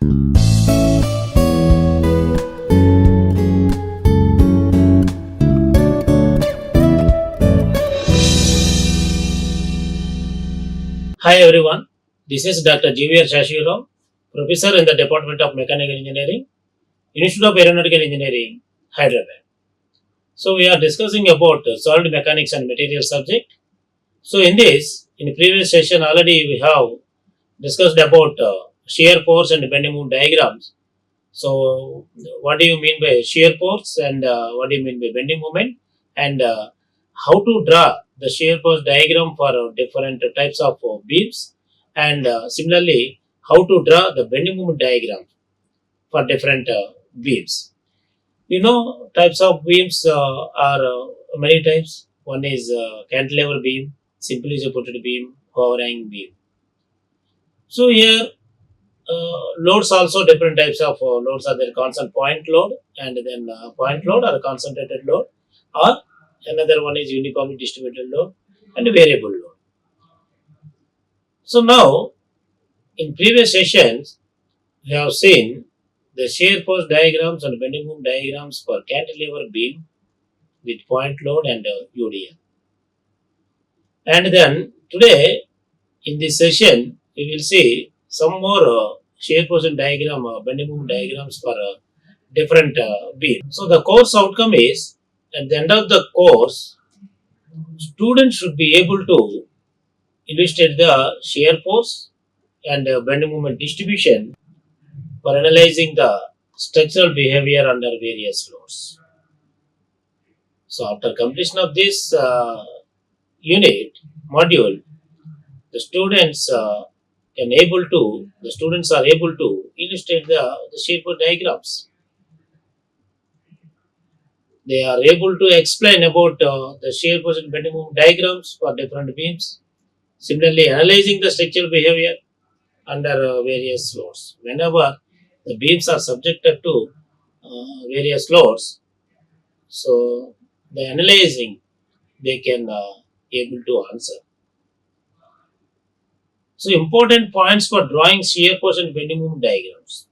Hi everyone, this is Dr. GVR Seshagiri Rao, Professor in the Department of Mechanical Engineering, Institute of Aeronautical Engineering, Hyderabad. So we are discussing about solid mechanics and material subject. So in previous session already we have discussed about shear force and bending moment diagrams. So what do you mean by shear force and what do you mean by bending moment, and how to draw the shear force diagram for different types of beams, and similarly how to draw the bending moment diagram for different beams. Types of beams are many types. One is cantilever beam, simply supported beam, overhang beam. So here loads also different types of loads are there: constant point load, and then point load or concentrated load, or another one is uniformly distributed load and variable load. So now in previous sessions we have seen the shear force diagrams and bending moment diagrams for cantilever beam with point load and UDM. And then today in this session we will see some more shear force and diagram, bending moment diagrams for different beams. So the course outcome is, at the end of the course, students should be able to illustrate the shear force and bending moment distribution for analyzing the structural behavior under various loads. So after completion of this unit module, the students are able to illustrate the shear force diagrams. They are able to explain about the shear force and bending moment diagrams for different beams. Similarly, analyzing the structural behavior under various loads. Whenever the beams are subjected to various loads, so the analyzing they can able to answer. So important points for drawing shear force and bending moment diagrams.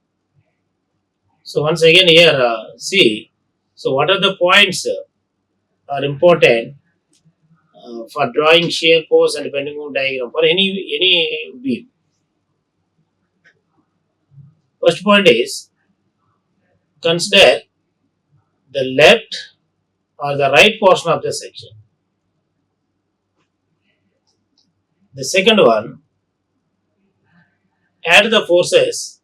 So once again here see. So what are the points are important for drawing shear force and bending moment diagram for any beam? First point is, consider the left or the right portion of the section. The second one, add the forces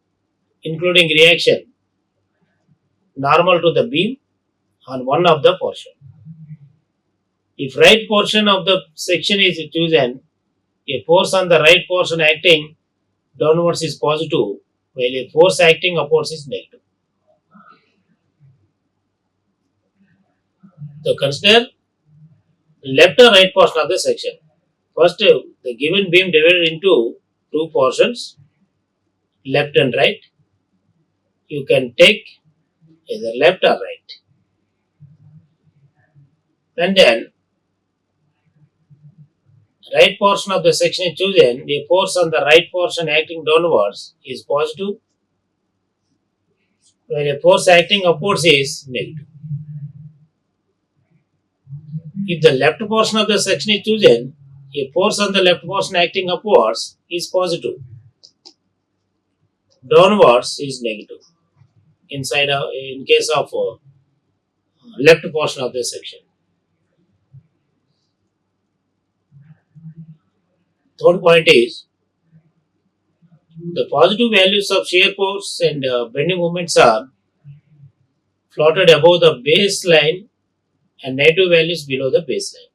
including reaction normal to the beam on one of the portion. If right portion of the section is chosen, a force on the right portion acting downwards is positive, while a force acting upwards is negative. So consider left or right portion of the section. First, the given beam divided into two portions, left and right. You can take either left or right. And then, right portion of the section is chosen, the force on the right portion acting downwards is positive, while a force acting upwards is negative. If the left portion of the section is chosen, a force on the left portion acting upwards is positive, downwards is negative. In case of left portion of the section. Third point is, the positive values of shear force and bending moments are plotted above the baseline and negative values below the baseline.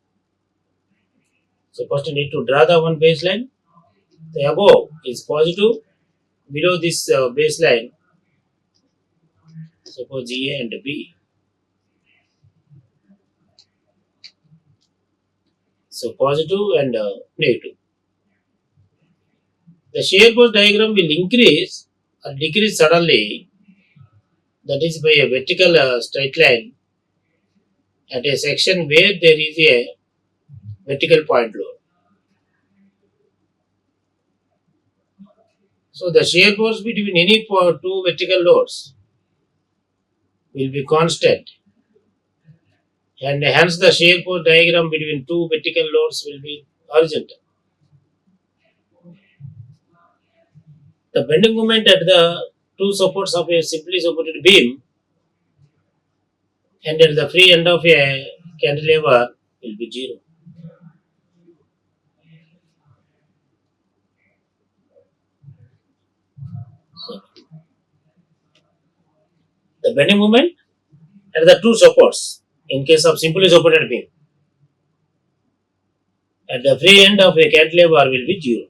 So first you need to draw the one baseline. The above is positive, below this baseline, suppose A and B. So positive and negative. The shear force diagram will increase or decrease suddenly, that is by a vertical straight line at a section where there is a vertical point load. So the shear force between any two vertical loads will be constant, and hence the shear force diagram between two vertical loads will be horizontal. The bending moment at the two supports of a simply supported beam and at the free end of a cantilever will be zero. So the bending moment at the two supports in case of simply supported beam at the free end of a cantilever will be zero.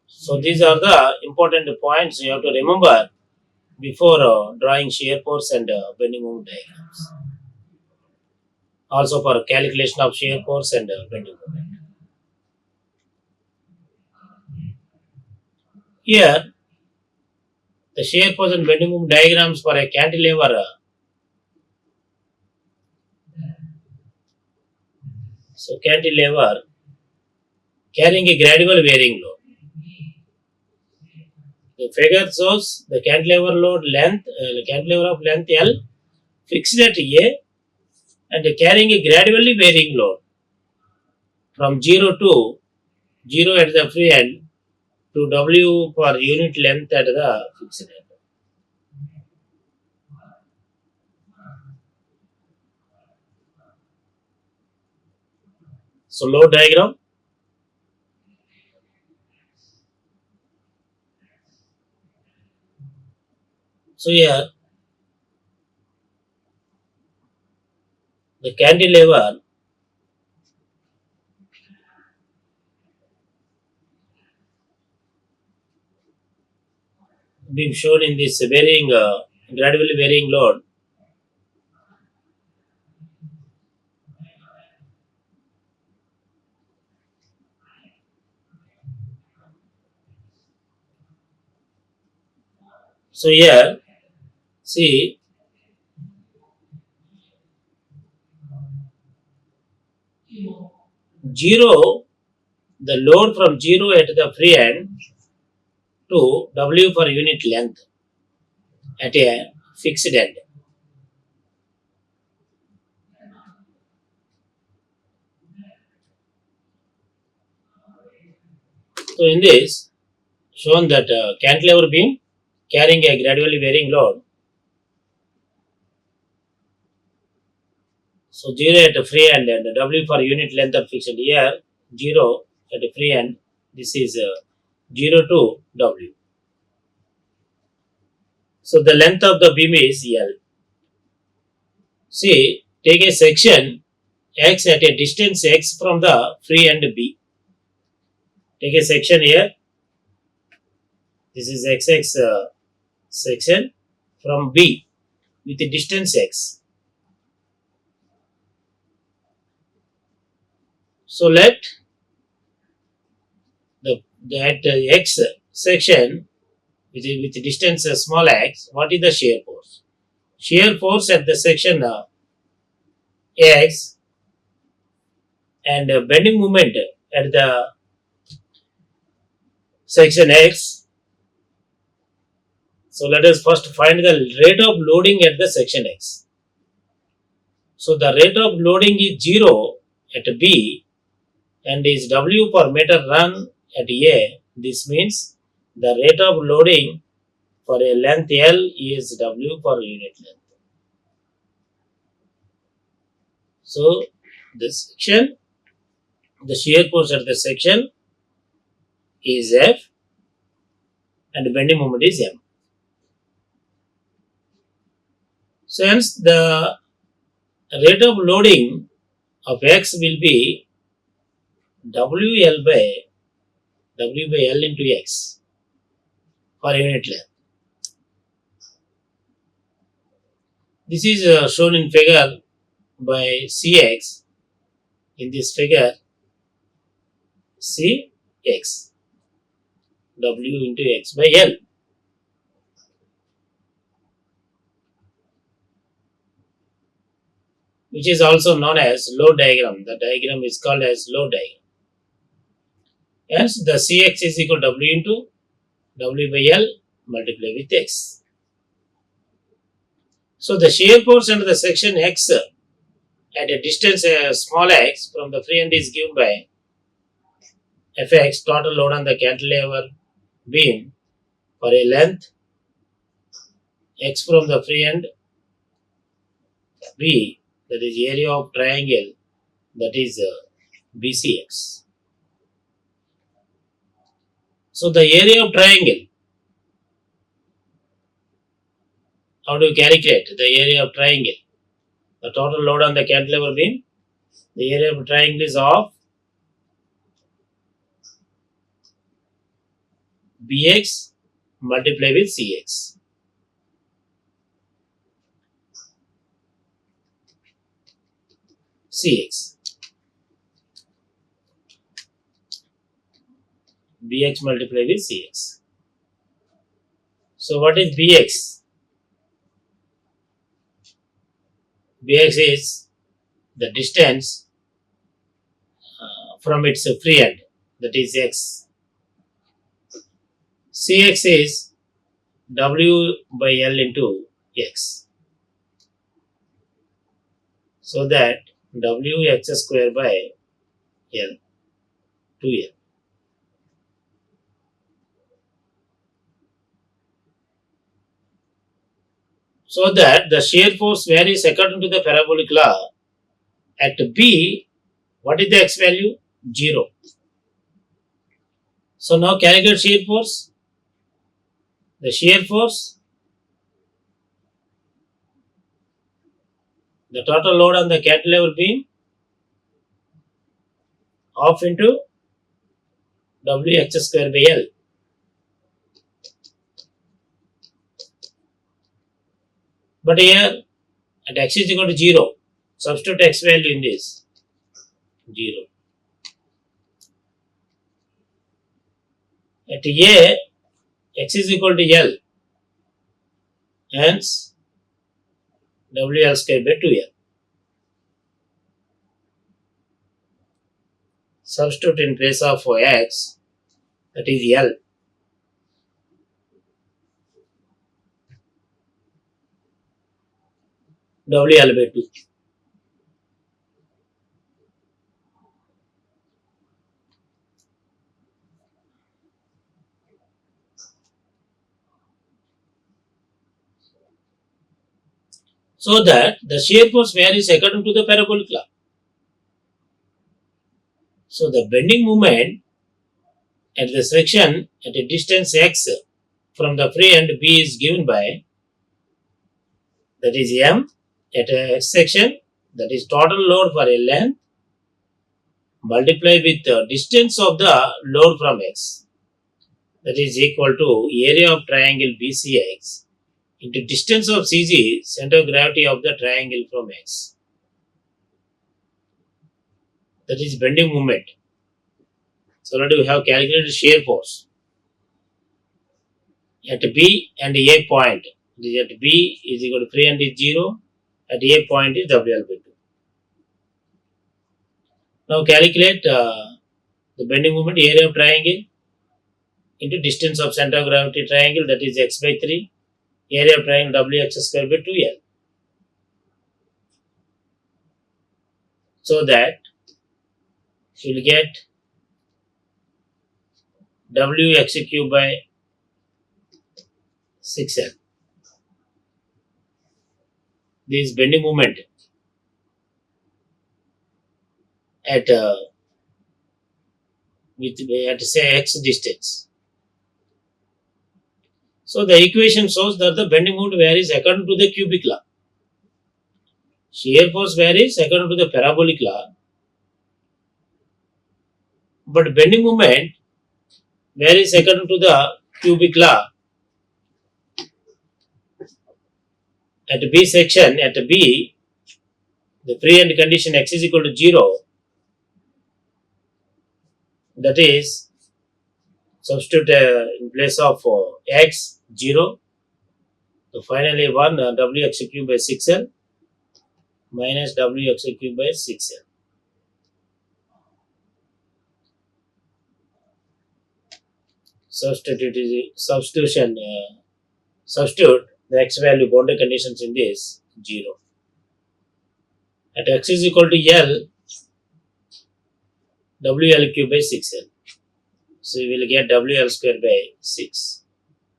So these are the important points you have to remember before drawing shear force and bending moment diagrams. Also for calculation of shear force and bending moment. Here, the shear force and bending moment diagrams for a cantilever. So cantilever carrying a gradual varying load. The figure shows the cantilever load length, cantilever of length L fixed at A and carrying a gradually varying load from 0 to 0 at the free end to W per unit length at the fixed end. So load diagram. So here the cantilever being shown in this varying, gradually varying load. So here, see, 0, the load from 0 at the free end to W per unit length at a fixed end. So in this, shown that cantilever beam carrying a gradually varying load. So 0 at the free end and W for unit length are fixed. Here 0 at the free end, this is 0 to W. So the length of the beam is L. See, take a section X at a distance X from the free end B. Take a section here. This is XX section from B with a distance X. So let that X section with distance small x, what is the shear force? Shear force at the section X and bending moment at the section X. So let us first find the rate of loading at the section X. So the rate of loading is 0 at B and is W per meter run at A. This means the rate of loading for a length L is W per unit length. So this section, the shear force at the section is F and the bending moment is M. So hence the rate of loading of X will be W by L into X for unit length. This is shown in figure by Cx. In this figure, Cx, W into X by L. Which is also known as load diagram. The diagram is called as load diagram. Hence, the Cx is equal to W into W by L multiplied with X. So the shear force under the section X at a distance small x from the free end is given by Fx, total load on the cantilever beam for a length x from the free end B, that is area of triangle, that is BCX. So the area of triangle, how do you calculate the area of triangle? The total load on the cantilever beam, the area of triangle is of BX multiplied with CX. CX. BX multiplied with CX. So what is BX? BX is the distance from its free end, that is X. Cx is W by L into X. So that Wx square by L, 2L. So that the shear force varies according to the parabolic law. At B, what is the X value? 0. So now calculate shear force. The shear force, the total load on the cantilever beam, half into Wx square by L. But here at x is equal to 0, substitute x value in this, 0. At A, x is equal to L, hence WL square by 2L. Substitute in place of x, that is L. WL by 2. So that the shear force varies according to the parabolic law. So the bending moment at the section at a distance x from the free end B is given by, that is M, at a x section, that is total load for a length multiplied with the distance of the load from x, that is equal to area of triangle BCX into distance of CG, center of gravity of the triangle from x. That is bending moment. So already we have calculated shear force at B and A point. It is at B is equal to free end is 0, at A point is WL by 2. Now calculate the bending moment area of triangle into distance of center of gravity triangle, that is x by 3, area of triangle Wx square by 2L. So that you will get Wx cube by 6L. This is bending moment at say x distance. So the equation shows that the bending moment varies according to the cubic law. Shear force varies according to the parabolic law, but bending moment varies according to the cubic law. At B section, at B, the free end condition x is equal to 0, that is, substitute in place of x, 0. So finally 1 Wx cube by 6L minus Wx cube by 6L. substitute the x value boundary conditions in this 0. At x is equal to L, WL cube by 6L. So we will get WL square by 6.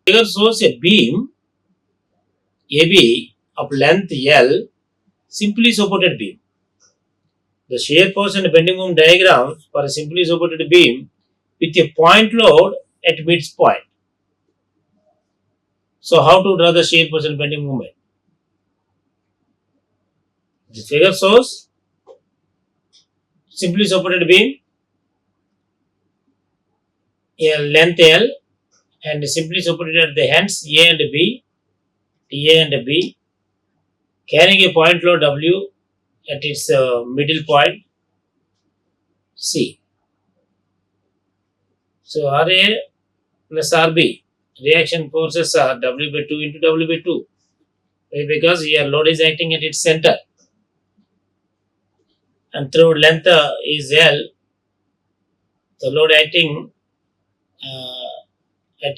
Figure shows a beam AB of length L, simply supported beam. The shear force and bending moment diagram for a simply supported beam with a point load at midpoint. So how to draw the shear force and bending moment? The figure shows simply supported beam, a length L, and simply supported at the ends A and B, TA and B, carrying a point load W at its middle point C. So RA plus RB, reaction forces are W by 2 into W by 2. Why? Because here load is acting at its center, and through length is L, the load acting at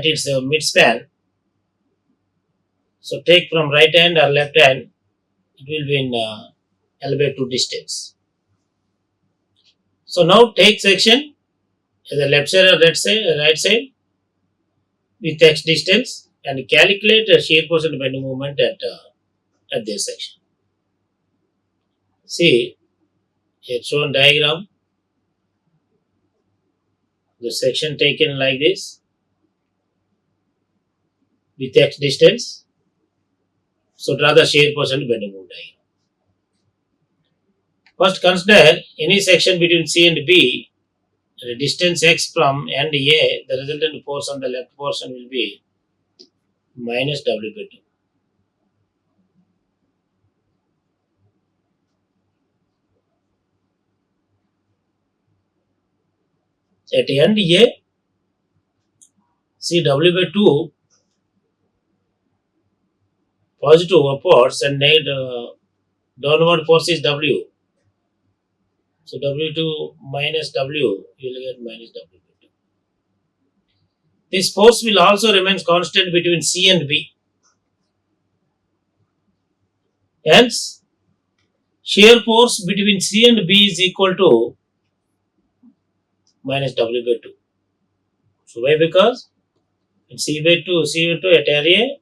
its midspan. So take from right hand or left hand, it will be in L by 2 distance. So now take section the left side or right side with x distance and calculate the shear force and bending moment at this section. See, here shown diagram, the section taken like this with x distance. So draw the shear force and bending moment diagram. First consider any section between C and B, the distance x from end A, the resultant force on the left portion will be minus W by 2. At end A, see W by 2 positive upwards and downward force is W. So W2 minus W, you will get minus W by 2. This force will also remain constant between C and B. Hence, shear force between C and B is equal to minus W by 2. So why? Because in C by 2 at area,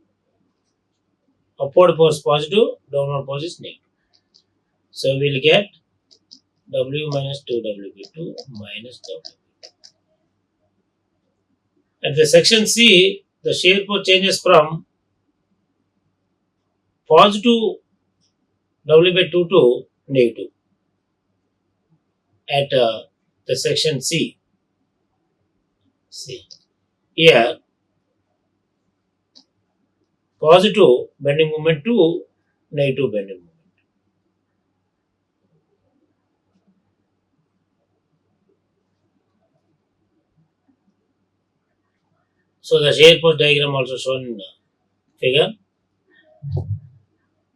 upward force positive, downward force is negative. So we will get W minus 2W by 2 minus W. At the section C, the shear force changes from positive W by 2 to negative at the section C. Here, positive bending moment to negative bending moment. So the shear force diagram also shown in the figure.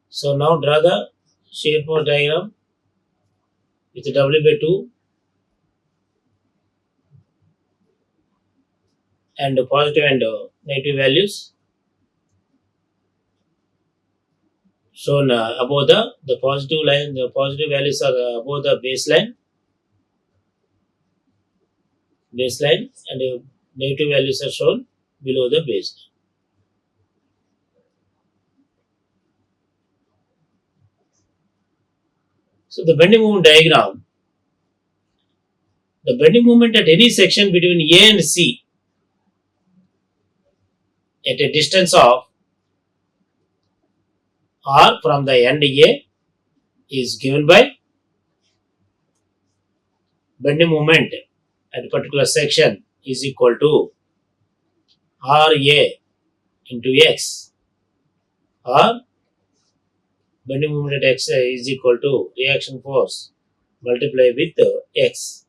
So now draw the shear force diagram with W by 2 and positive and negative values shown above the positive line. The positive values are above the baseline, and negative values are shown below the baseline. So the bending moment diagram, the bending moment at any section between A and C at a distance of R from the end A is given by bending moment at a particular section is equal to RA into X, or bending moment at X is equal to reaction force multiplied with X.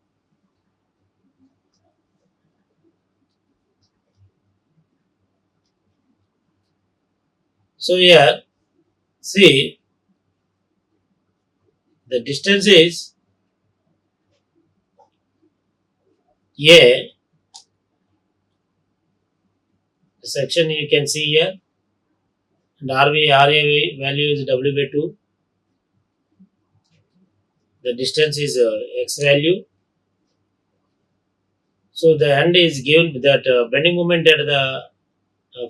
So here, see, the distance is A The section you can see here, and RA value is W by 2. The distance is X value. So the end is given that bending moment at the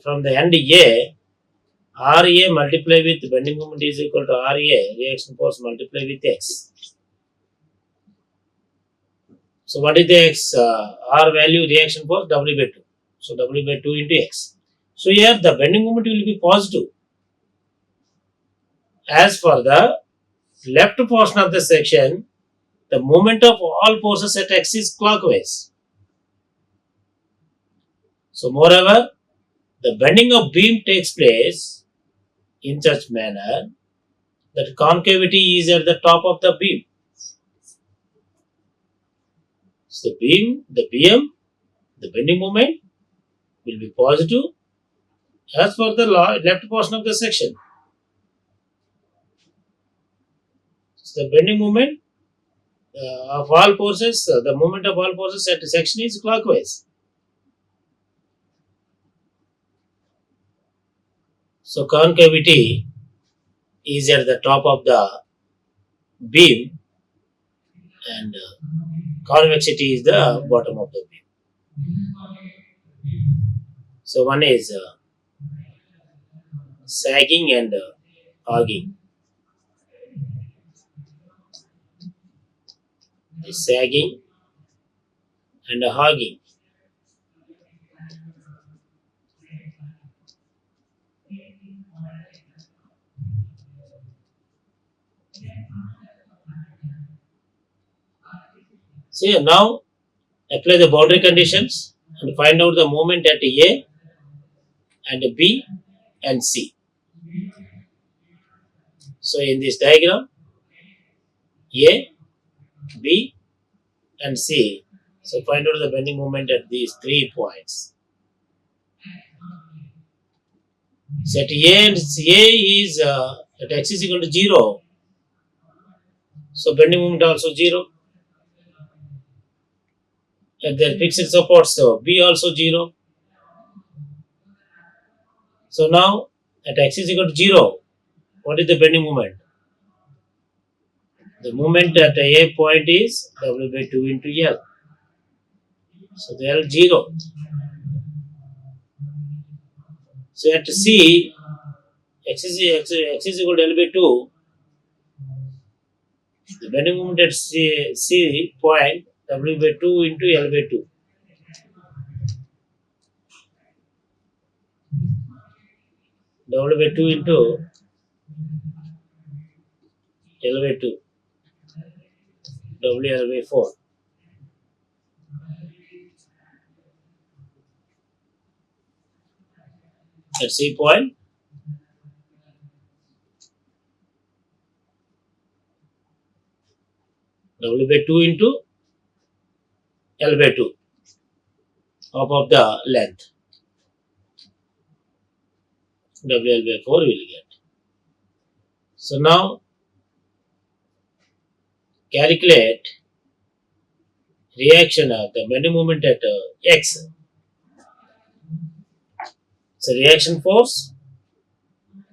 from the end A, RA multiply with bending moment is equal to RA, reaction force multiply with X. So what is the X? R value reaction force W by 2. So W by 2 into X. So here the bending moment will be positive. As for the left portion of the section, the moment of all forces at X is clockwise. So moreover, the bending of beam takes place in such manner that concavity is at the top of the beam. So the BM, the bending moment will be positive as for the left portion of the section. So the bending moment of all forces, the moment of all forces at the section is clockwise. So concavity is at the top of the beam and convexity is the bottom of the beam. So one is sagging and hogging. Sagging and hogging. See now apply the boundary conditions and find out the moment at A and B and C. So in this diagram, A, B and C. So find out the bending moment at these 3 points. Set A and A is at X is equal to 0. So bending moment also 0. At their fixed supports, so B also 0. So now at X is equal to 0, what is the bending moment? The moment at A point is W by 2 into L. So the L 0. So at C, X is equal to L by 2. The bending moment at C point W by 2 into L by 2. W by 2 into L by 2. W L by 4. At C point, W by 2 into L by 2 half of the length. WL by 4 will get. So now calculate reaction of the bending moment at X. So reaction force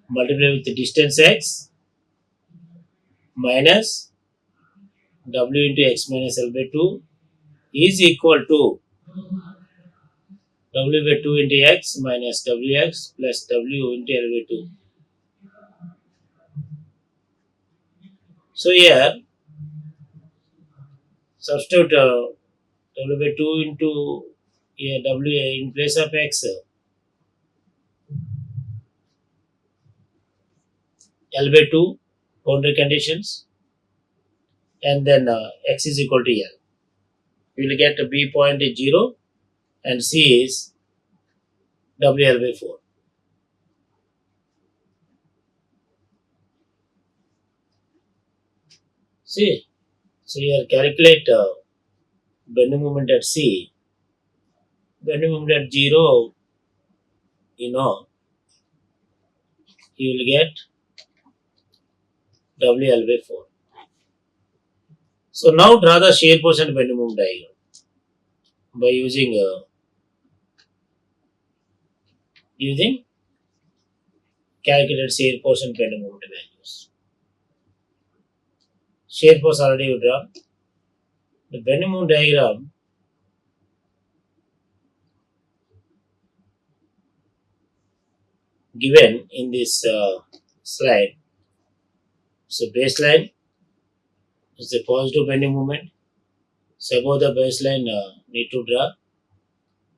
multiplied with the distance X minus W into X minus L by 2 is equal to W by 2 into X minus WX plus W into L by 2. So here substitute W by 2 into W in place of X, L by 2 boundary conditions, and then X is equal to L. You will get B point is 0 and C is WL by 4. See, so here calculate bending moment at C, bending moment at 0, you will get WL by 4. So now draw the shear force and bending moment diagram by using using calculated shear force and bending moment values. Shear force already we drawn. The bending moment diagram given in this slide. So baseline is the positive bending moment. So above the baseline need to draw.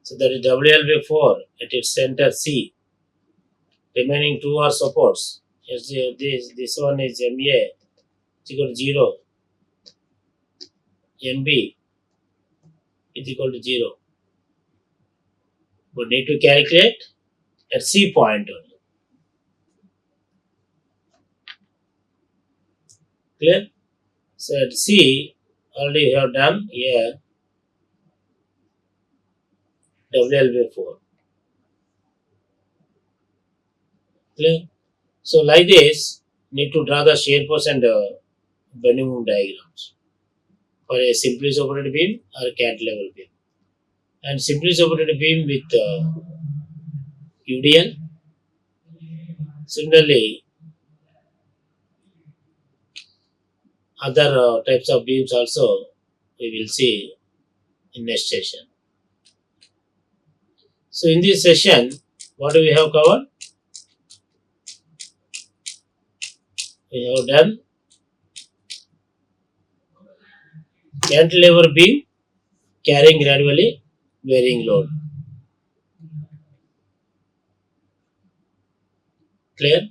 So that is WL/4 at its center C. Remaining two are supports. Yes, this one is MA is equal to 0. MB is equal to 0. But need to calculate at C point only. Clear? So at C already we have done here WL/4. Clear? So like this, need to draw the shear force and bending moment diagrams for a simply supported beam or a cantilever beam. And simply supported beam with UDL. Similarly, other types of beams also we will see in next session. So in this session, what do we have covered? We have done cantilever beam carrying gradually varying load. Clear?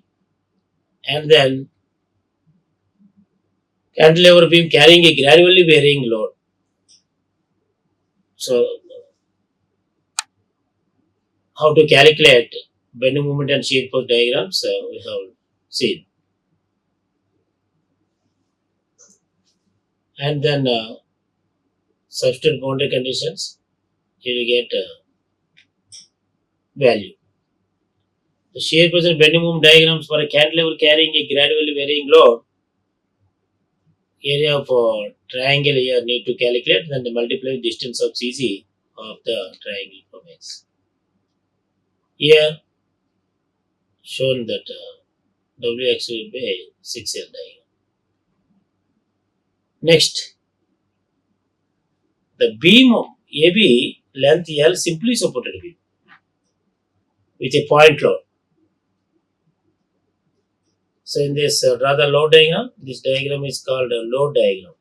And then cantilever beam carrying a gradually varying load. So how to calculate bending moment and shear force diagrams we have seen. And then substitute boundary conditions, you will get value. The shear force and bending moment diagrams for a cantilever carrying a gradually varying load, area of triangle here need to calculate, then the multiply distance of CC of the triangle from X. Here shown that WX will be 6L diagram. Next, the beam of AB length L simply supported beam with a point load. So in this draw the load diagram. This diagram is called a load diagram.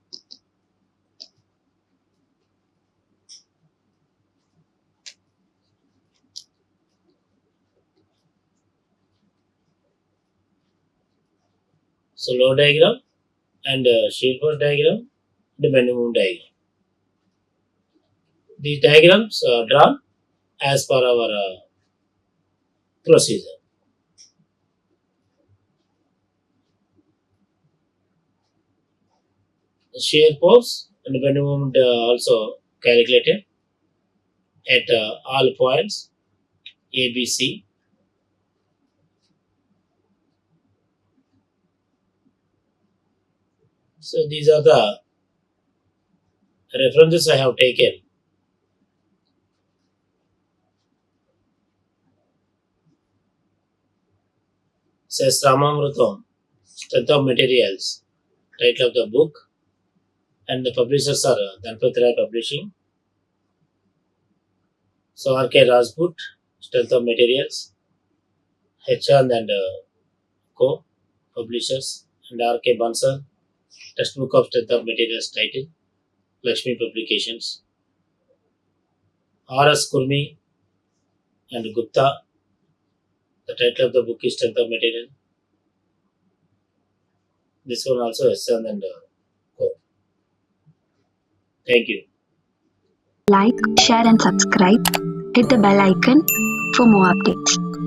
So load diagram and shear force diagram, the bending moment diagram. These diagrams are drawn as per our procedure. The shear force and the bending moment also calculated at all points A, B, C. So these are the references I have taken. Says Ramamrutam, Strength of Materials, title of the book, and the publishers are Dhanpatri Publishing. So R.K. Rajput, Strength of Materials, Hechand and Co. Publishers, and R.K. Bansal, Textbook of Strength of Materials title, Lakshmi Publications. R.S. Kurmi and Gupta, the title of the book is Strength of Material. This one also Hechand and Co. Thank you. Like, share and subscribe. Hit the bell icon for more updates.